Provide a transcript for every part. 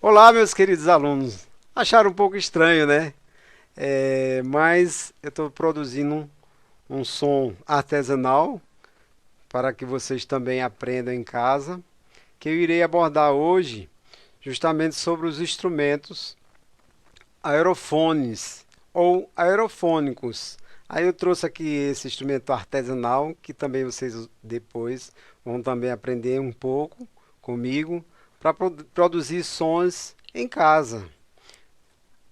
Olá, meus queridos alunos. Acharam um pouco estranho, né? Mas eu estou produzindo um som artesanal para que vocês também aprendam em casa, que eu irei abordar hoje justamente sobre os instrumentos aerofones ou aerofônicos. Aí eu trouxe aqui esse instrumento artesanal, que também vocês depois vão também aprender um pouco comigo para produzir sons em casa,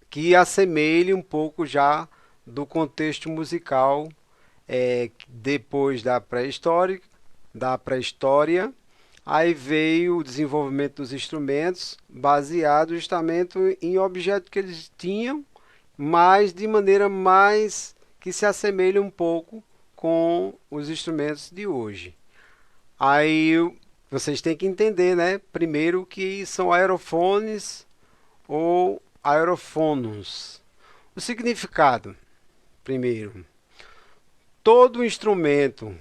que assemelhe um pouco já do contexto musical depois da pré-história, aí veio o desenvolvimento dos instrumentos baseado justamente em objetos que eles tinham, mas de maneira mais que se assemelha um pouco com os instrumentos de hoje. Aí vocês têm que entender, né? Primeiro que são aerofones ou aerofonos. O significado, primeiro, todo instrumento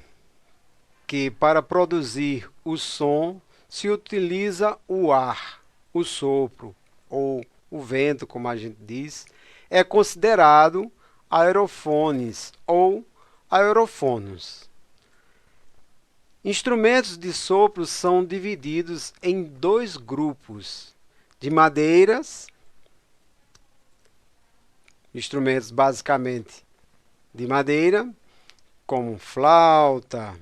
que para produzir o som se utiliza o ar, o sopro ou o vento, como a gente diz, é considerado aerofones ou aerofonos. Instrumentos de sopro são divididos em dois grupos: de madeiras, instrumentos basicamente de madeira, como flauta,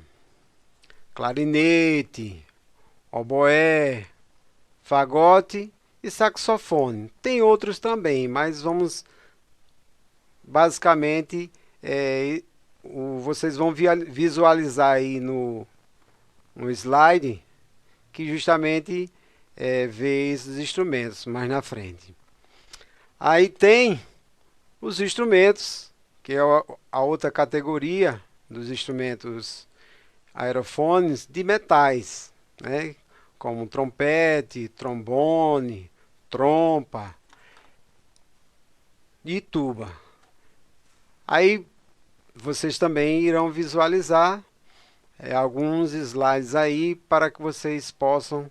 clarinete, oboé, fagote e saxofone. Tem outros também, mas vamos basicamente vocês vão visualizar aí no slide que justamente vê esses instrumentos mais na frente. Aí tem os instrumentos, que é a outra categoria dos instrumentos aerofones de metais, né? Como trompete, trombone, trompa e tuba. Aí vocês também irão visualizar alguns slides aí para que vocês possam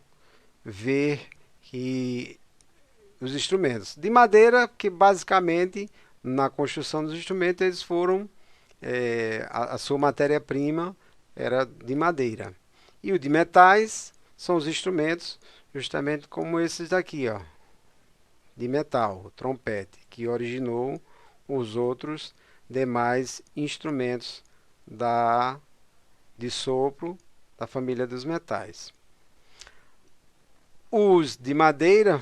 ver que os instrumentos de madeira, que basicamente na construção dos instrumentos eles foram a sua matéria-prima era de madeira. E o de metais são os instrumentos justamente como esses daqui, ó, de metal, o trompete, que originou os outros demais instrumentos de sopro da família dos metais. Os de madeira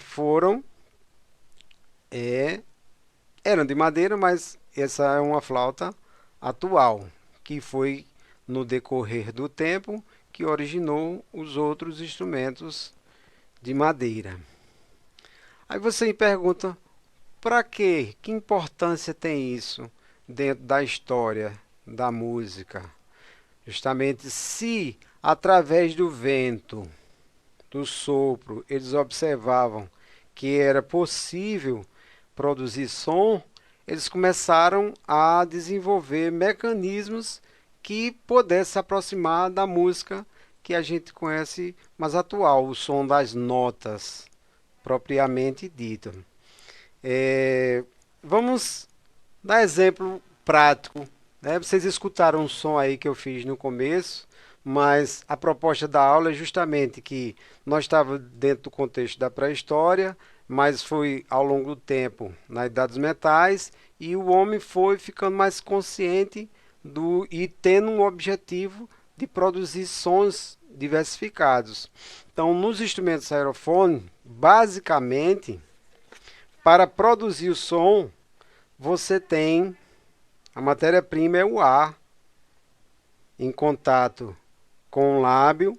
eram de madeira, mas essa é uma flauta atual, que foi no decorrer do tempo que originou os outros instrumentos de madeira. Aí você me pergunta, para quê? Que importância tem isso dentro da história da música? Justamente se através do vento, do sopro, eles observavam que era possível produzir som, eles começaram a desenvolver mecanismos que pudessem se aproximar da música que a gente conhece mais atual, o som das notas, propriamente dito. Vamos dar exemplo prático, né? Vocês escutaram um som aí que eu fiz no começo, mas a proposta da aula é justamente que nós estávamos dentro do contexto da pré-história, mas foi ao longo do tempo na Idade dos Metais e o homem foi ficando mais consciente e tendo um objetivo de produzir sons diversificados. Então, nos instrumentos aerofone, basicamente, para produzir o som, você tem a matéria-prima é o ar em contato com o lábio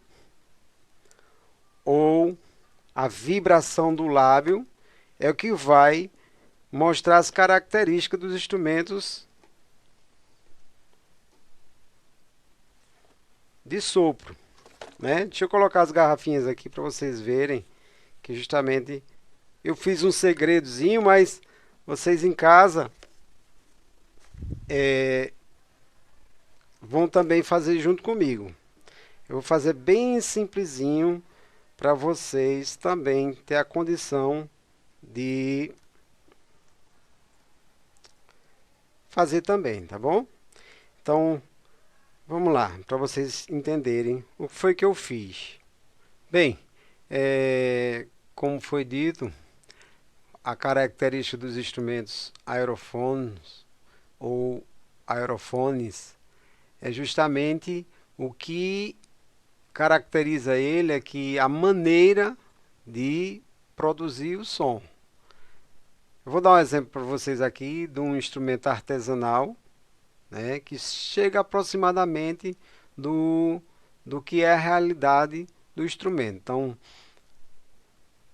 ou a vibração do lábio é o que vai mostrar as características dos instrumentos de sopro, né? Deixa eu colocar as garrafinhas aqui para vocês verem que justamente eu fiz um segredozinho, mas vocês em casa vão também fazer junto comigo. Eu vou fazer bem simplesinho para vocês também ter a condição de fazer também, tá bom? Então, vamos lá, para vocês entenderem o que foi que eu fiz. Bem, como foi dito, a característica dos instrumentos aerofones ou aerofones é justamente o que caracteriza ele é que a maneira de produzir o som. Eu vou dar um exemplo para vocês aqui de um instrumento artesanal, né, que chega aproximadamente do que é a realidade do instrumento. Então,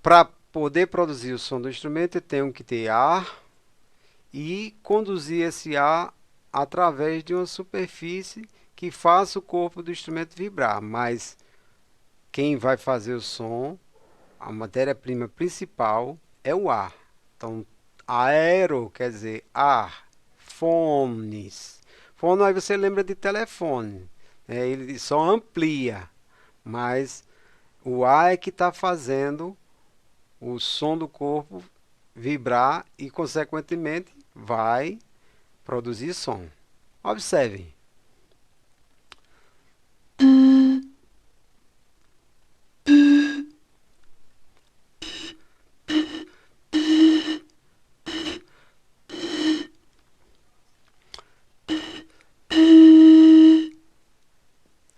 para poder produzir o som do instrumento, eu tenho que ter ar e conduzir esse ar através de uma superfície que faça o corpo do instrumento vibrar. Mas quem vai fazer o som, a matéria-prima principal é o ar. Então, aero quer dizer ar, fones. Fono aí você lembra de telefone, né? Ele só amplia, mas o ar é que está fazendo o som do corpo vibrar e, consequentemente, vai produzir som. Observe.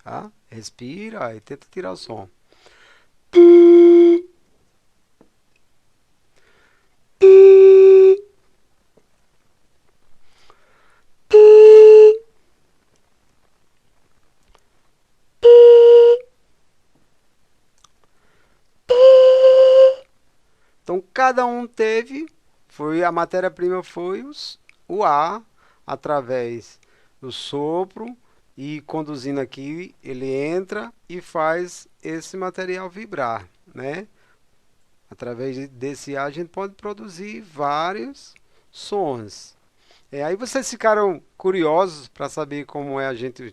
Tá? Respira e tenta tirar o som. Então, cada um teve, a matéria-prima foi o ar, através do sopro, e conduzindo aqui, ele entra e faz esse material vibrar, né? Através desse ar, a gente pode produzir vários sons. Aí vocês ficaram curiosos para saber como é a gente,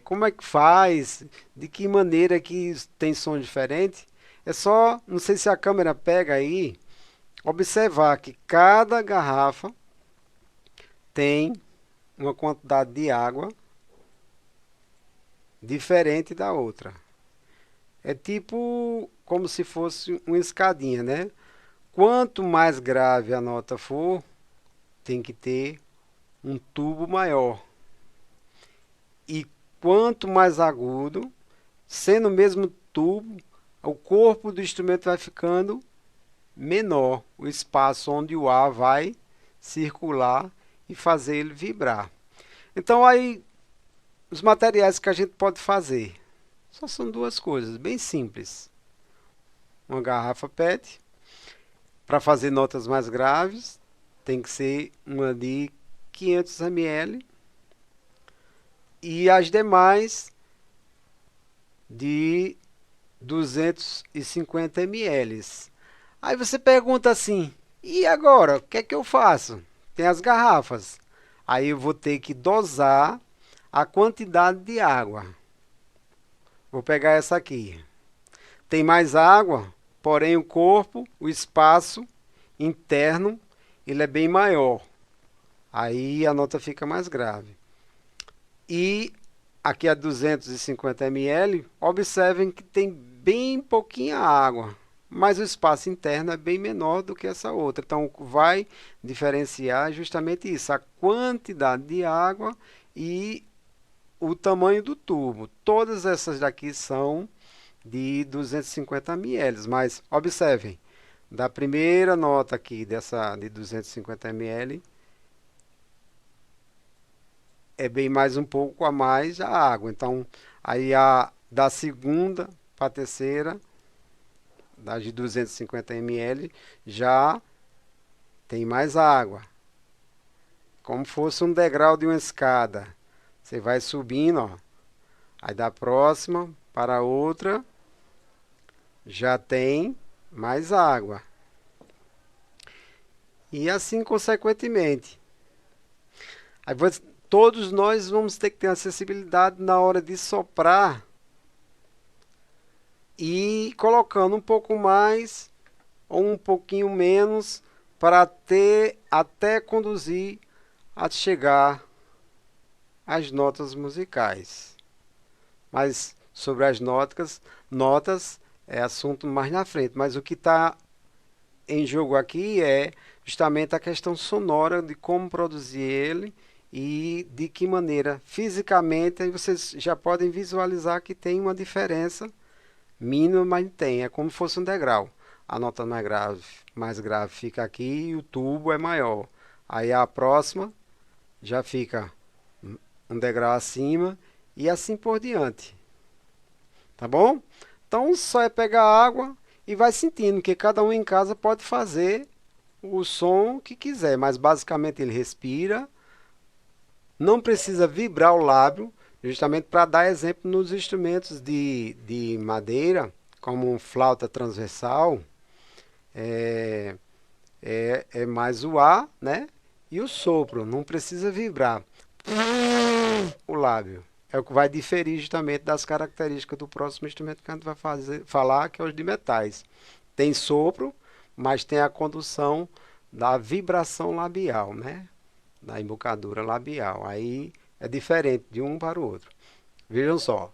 como é que faz, de que maneira que tem som diferente. É só, não sei se a câmera pega aí, observar que cada garrafa tem uma quantidade de água diferente da outra. É tipo como se fosse uma escadinha, né? Quanto mais grave a nota for, tem que ter um tubo maior. E quanto mais agudo, sendo o mesmo tubo, o corpo do instrumento vai ficando menor, o espaço onde o ar vai circular e fazer ele vibrar. Então aí os materiais que a gente pode fazer só são duas coisas bem simples. Uma garrafa PET, para fazer notas mais graves, tem que ser uma de 500 ml e as demais de 250 ml. Aí você pergunta assim, e agora, o que é que eu faço? Tem as garrafas. Aí eu vou ter que dosar a quantidade de água. Vou pegar essa aqui. Tem mais água, porém o corpo, o espaço interno, ele é bem maior. Aí a nota fica mais grave. E aqui a 250 ml, observem que tem bem pouquinha água, mas o espaço interno é bem menor do que essa outra. Então vai diferenciar justamente isso, a quantidade de água e o tamanho do tubo. Todas essas daqui são de 250 ml, mas observem, da primeira nota aqui dessa de 250 ml, é bem mais um pouco a mais a água. Então, aí da segunda para a terceira, da de 250 ml, já tem mais água. Como fosse um degrau de uma escada. Você vai subindo, ó. Aí da próxima para a outra, já tem mais água. E assim consequentemente. Aí todos nós vamos ter que ter acessibilidade na hora de soprar e colocando um pouco mais ou um pouquinho menos para ter até conduzir a chegar às notas musicais. Mas sobre as notas é assunto mais na frente. Mas o que está em jogo aqui é justamente a questão sonora de como produzir ele e de que maneira fisicamente aí vocês já podem visualizar que tem uma diferença mínima, mas tem, é como se fosse um degrau. A nota mais grave fica aqui e o tubo é maior. Aí a próxima já fica um degrau acima e assim por diante. Tá bom? Então só é pegar água e vai sentindo que cada um em casa pode fazer o som que quiser, mas basicamente ele respira, não precisa vibrar o lábio, justamente para dar exemplo nos instrumentos de madeira, como flauta transversal, é, é mais o ar, né? E o sopro, não precisa vibrar o lábio. É o que vai diferir justamente das características do próximo instrumento que a gente vai falar, que é os de metais. Tem sopro, mas tem a condução da vibração labial, né? Da embocadura labial. Aí é diferente de um para o outro. Vejam só.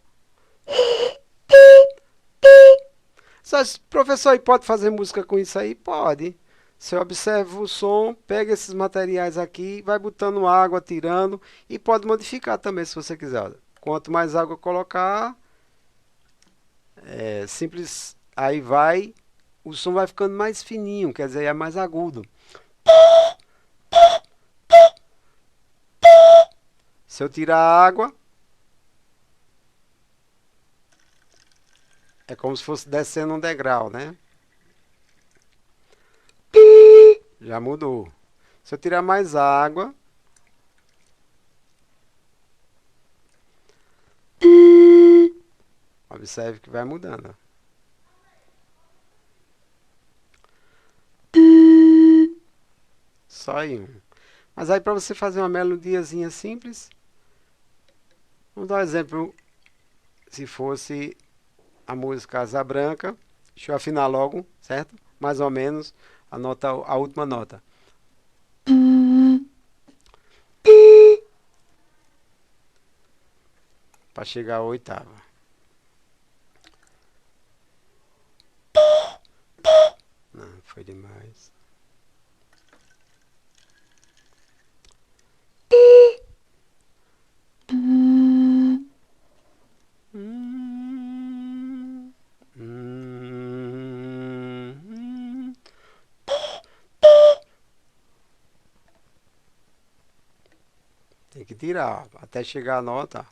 Professor, e pode fazer música com isso aí? Pode. Você observa o som, pega esses materiais aqui, vai botando água, tirando e pode modificar também se você quiser. Quanto mais água colocar, é simples, aí vai, o som vai ficando mais fininho, quer dizer, é mais agudo. Se eu tirar a água, é como se fosse descendo um degrau, né? Já mudou. Se eu tirar mais água, observe que vai mudando. Só em um. Mas aí para você fazer uma melodiazinha simples, vamos dar um exemplo. Se fosse a música Asa Branca, deixa eu afinar logo, certo? Mais ou menos a última nota. Para chegar à oitava. Não, foi demais. Tem que tirar até chegar a nota.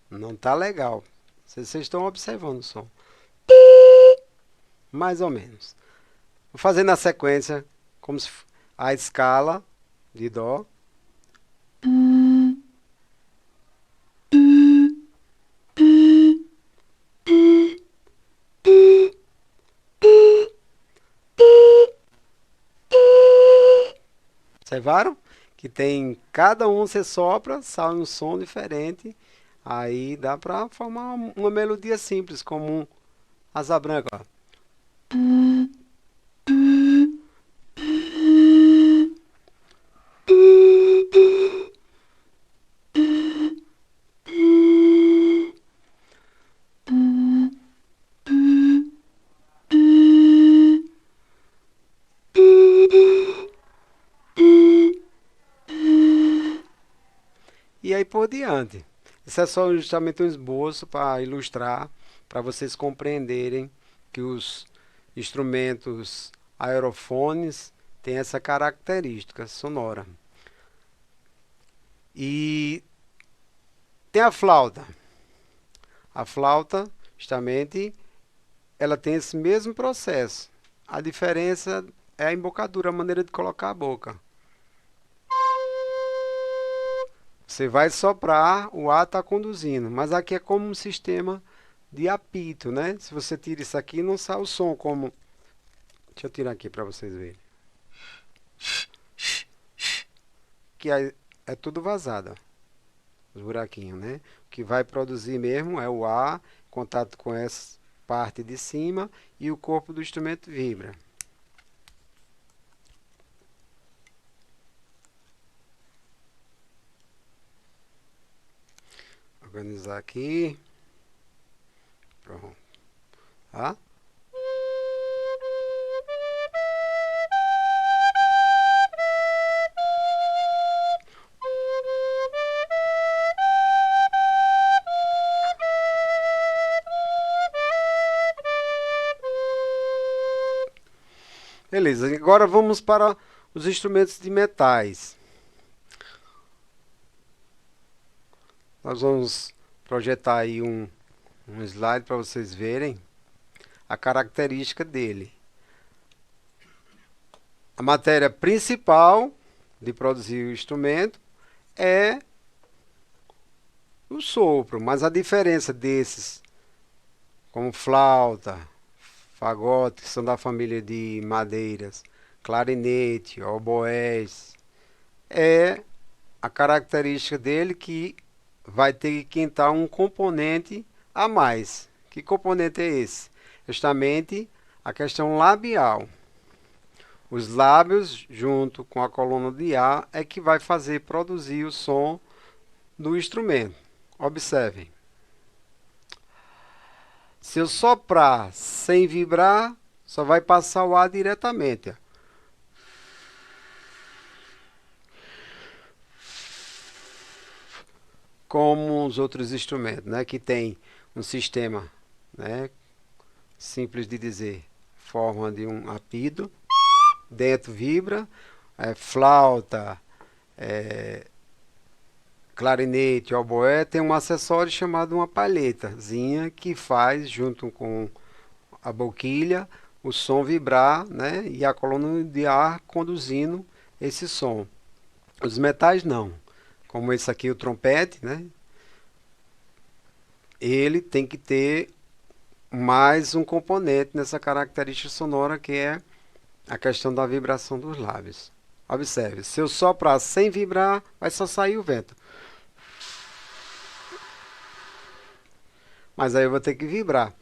Não tá legal. Vocês estão observando o som. Mais ou menos. Vou fazer na sequência, como se a escala de dó. Observaram? Que tem cada um você sopra, sai um som diferente. Aí dá para formar uma melodia simples, como um asa branca. Ó. E aí por diante. Isso é só justamente um esboço para ilustrar, para vocês compreenderem que os instrumentos aerofones têm essa característica sonora. E tem a flauta. A flauta, justamente, ela tem esse mesmo processo. A diferença é a embocadura, a maneira de colocar a boca. Você vai soprar, o ar está conduzindo, mas aqui é como um sistema de apito, né? Se você tira isso aqui, não sai o som como... Deixa eu tirar aqui para vocês verem. Que é tudo vazado, os buraquinhos, né? O que vai produzir mesmo é o ar, contato com essa parte de cima e o corpo do instrumento vibra. Organizar aqui. Pronto. Tá? Beleza, agora vamos para os instrumentos de metais. Nós vamos projetar aí um slide para vocês verem a característica dele. A matéria principal de produzir o instrumento é o sopro, mas a diferença desses, como flauta, fagote, que são da família de madeiras, clarinete, oboés, é a característica dele que vai ter que entrar um componente a mais. Que componente é esse? Justamente a questão labial. Os lábios, junto com a coluna de ar, é que vai fazer produzir o som do instrumento. Observem. Se eu soprar sem vibrar, só vai passar o ar diretamente. Como os outros instrumentos, né, que tem um sistema, né, simples de dizer, forma de um apito, dentro vibra, flauta, clarinete, oboé, tem um acessório chamado uma palhetazinha que faz, junto com a boquilha, o som vibrar, né, e a coluna de ar conduzindo esse som. Os metais não. Como esse aqui, o trompete, né, ele tem que ter mais um componente nessa característica sonora, que é a questão da vibração dos lábios. Observe, se eu soprar sem vibrar, vai só sair o vento. Mas aí eu vou ter que vibrar.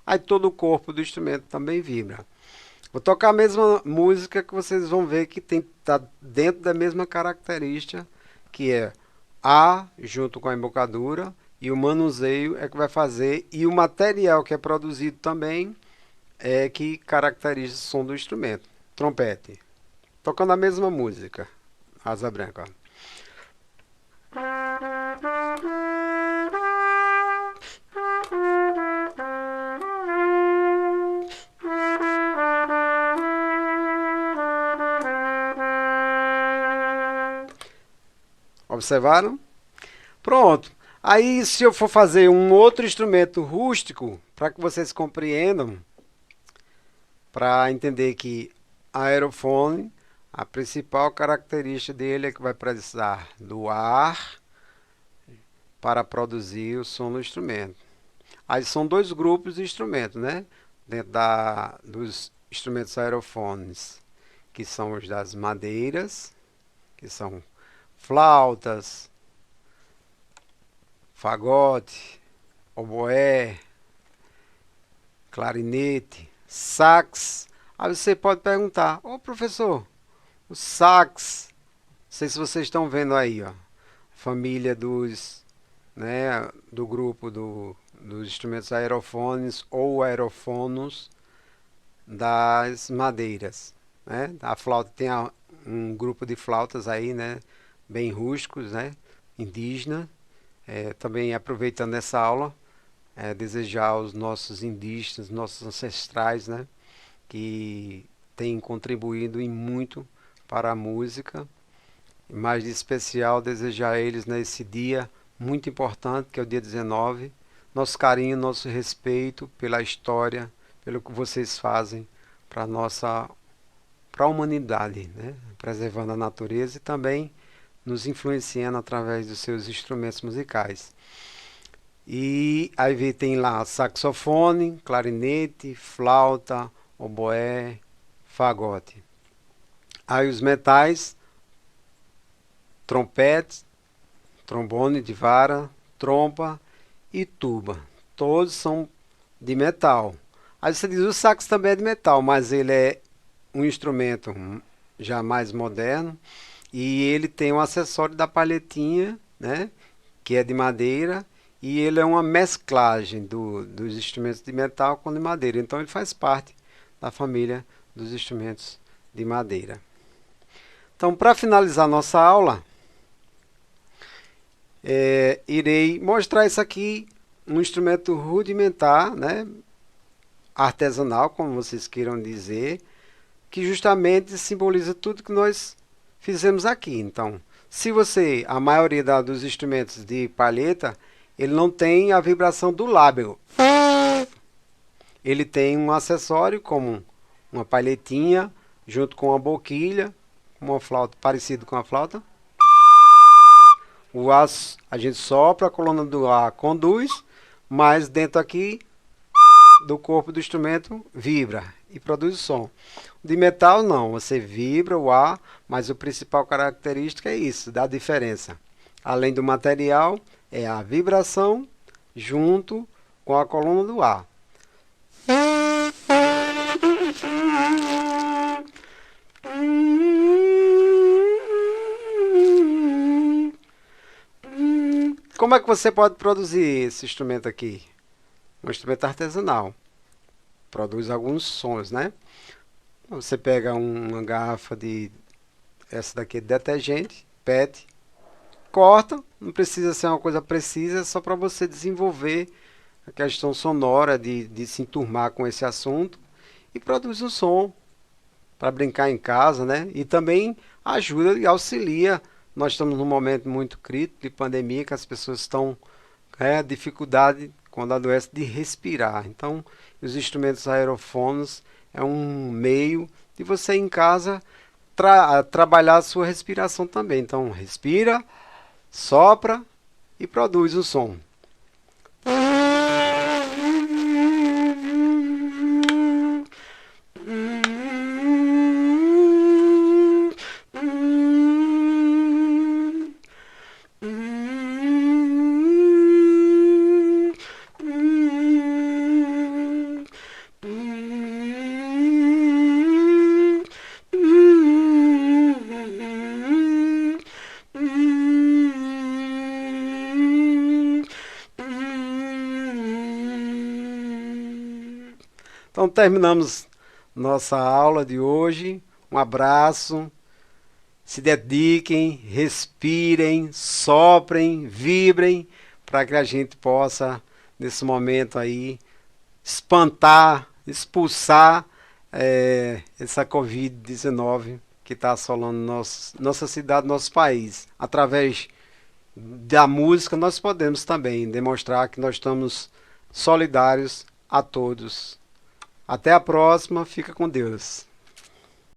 Aí todo o corpo do instrumento também vibra. Vou tocar a mesma música que vocês vão ver que tá dentro da mesma característica, que é A junto com a embocadura, e o manuseio é que vai fazer, e o material que é produzido também é que caracteriza o som do instrumento. Trompete. Tocando a mesma música. Asa branca. Observaram? Pronto. Aí, se eu for fazer um outro instrumento rústico, para que vocês compreendam, para entender que a aerofone, a principal característica dele é que vai precisar do ar para produzir o som do instrumento. Aí são dois grupos de instrumentos, né? Dentro dos instrumentos aerofones, que são os das madeiras, que são flautas, fagote, oboé, clarinete, sax. Aí você pode perguntar: ô professor, o sax, não sei se vocês estão vendo aí, ó, família né, do grupo dos instrumentos aerofones ou aerofonos das madeiras, né? A flauta tem um grupo de flautas aí, né, bem rústicos, né, indígena. Também aproveitando essa aula, desejar aos nossos indígenas, nossos ancestrais, né, que têm contribuído em muito para a música, e mais de especial desejar a eles nesse dia muito importante, que é o dia 19, nosso carinho, nosso respeito pela história, pelo que vocês fazem para a humanidade, né, preservando a natureza e também nos influenciando através dos seus instrumentos musicais. E aí tem lá saxofone, clarinete, flauta, oboé, fagote. Aí os metais, trompete, trombone de vara, trompa e tuba. Todos são de metal. Aí você diz, o sax também é de metal, mas ele é um instrumento já mais moderno e ele tem um acessório da palhetinha, né, que é de madeira, e ele é uma mesclagem dos instrumentos de metal com de madeira. Então ele faz parte da família dos instrumentos de madeira. Então, para finalizar nossa aula, irei mostrar isso aqui, um instrumento rudimentar, né, artesanal, como vocês queiram dizer, que justamente simboliza tudo que nós fizemos aqui. Então, se você, a maioria dos instrumentos de palheta, ele não tem a vibração do lábio. Ele tem um acessório como uma palhetinha, junto com uma boquilha, uma flauta, parecido com a flauta. O ar, a gente sopra, a coluna do ar conduz, mas dentro aqui do corpo do instrumento vibra e produz o som. De metal não, você vibra o ar, mas o principal característica é isso, da diferença. Além do material, é a vibração junto com a coluna do ar. Como é que você pode produzir esse instrumento aqui? Um instrumento artesanal. Produz alguns sons, né? Você pega uma garrafa essa daqui é de detergente, PET, corta, não precisa ser uma coisa precisa, é só para você desenvolver a questão sonora de se enturmar com esse assunto e produz um som para brincar em casa, né? E também ajuda e auxilia. Nós estamos num momento muito crítico de pandemia, que as pessoas estão com dificuldade quando adoecem de respirar. Então, os instrumentos aerofônicos é um meio de você em casa trabalhar a sua respiração também. Então, respira, sopra e produz o som. Então terminamos nossa aula de hoje. Um abraço. Se dediquem, respirem, soprem, vibrem, para que a gente possa, nesse momento aí, espantar, expulsar essa Covid-19 que está assolando nossa cidade, nosso país. Através da música, nós podemos também demonstrar que nós estamos solidários a todos. Até a próxima, fica com Deus.